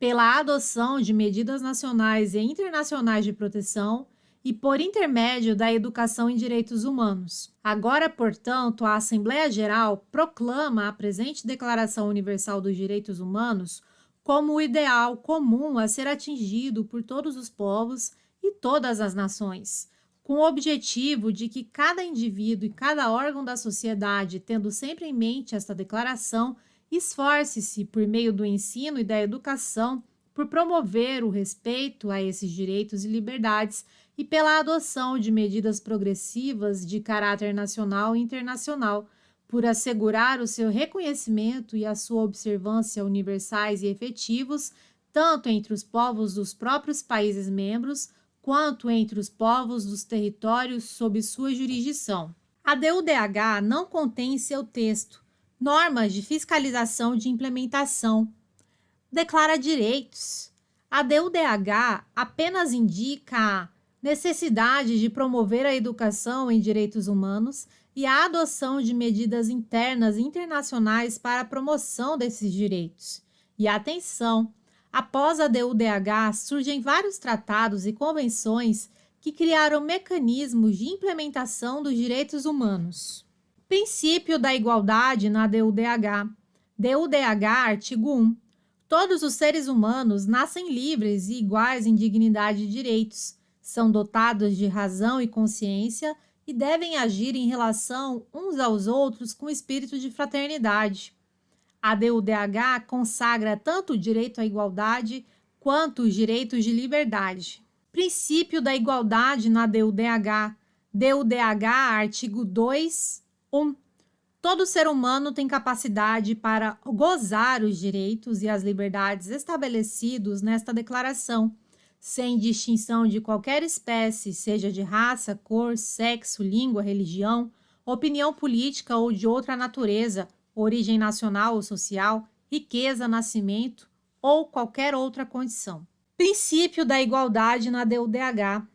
pela adoção de medidas nacionais e internacionais de proteção e por intermédio da educação em direitos humanos. Agora, portanto, a Assembleia Geral proclama a presente Declaração Universal dos Direitos Humanos como o ideal comum a ser atingido por todos os povos e todas as nações, com o objetivo de que cada indivíduo e cada órgão da sociedade, tendo sempre em mente esta declaração, esforce-se, por meio do ensino e da educação, por promover o respeito a esses direitos e liberdades e pela adoção de medidas progressivas de caráter nacional e internacional, por assegurar o seu reconhecimento e a sua observância universais e efetivos, tanto entre os povos dos próprios países membros, quanto entre os povos dos territórios sob sua jurisdição. A DUDH não contém em seu texto normas de fiscalização de implementação. Declara direitos. A DUDH apenas indica a necessidade de promover a educação em direitos humanos e a adoção de medidas internas e internacionais para a promoção desses direitos. E atenção, após a DUDH surgem vários tratados e convenções que criaram mecanismos de implementação dos direitos humanos. Princípio da igualdade na DUDH. DUDH, artigo 1. Todos os seres humanos nascem livres e iguais em dignidade e direitos, são dotados de razão e consciência e devem agir em relação uns aos outros com espírito de fraternidade. A DUDH consagra tanto o direito à igualdade quanto os direitos de liberdade. Princípio da igualdade na DUDH. DUDH, artigo 2, 1. Todo ser humano tem capacidade para gozar os direitos e as liberdades estabelecidos nesta declaração, sem distinção de qualquer espécie, seja de raça, cor, sexo, língua, religião, opinião política ou de outra natureza, origem nacional ou social, riqueza, nascimento ou qualquer outra condição. Princípio da igualdade na DUDH.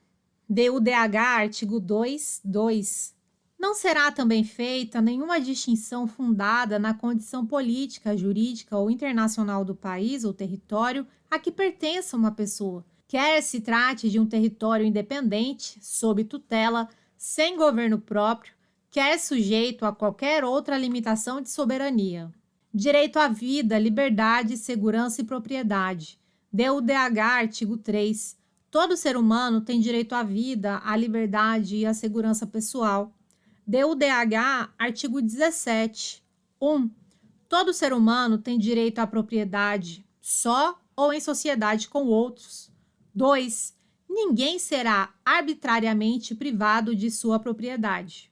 DUDH, artigo 2, 2. Não será também feita nenhuma distinção fundada na condição política, jurídica ou internacional do país ou território a que pertença uma pessoa, quer se trate de um território independente, sob tutela, sem governo próprio, quer sujeito a qualquer outra limitação de soberania. Direito à vida, liberdade, segurança e propriedade. DUDH, artigo 3. Todo ser humano tem direito à vida, à liberdade e à segurança pessoal. DUDH, artigo 17. 1. Todo ser humano tem direito à propriedade, só ou em sociedade com outros. 2. Ninguém será arbitrariamente privado de sua propriedade.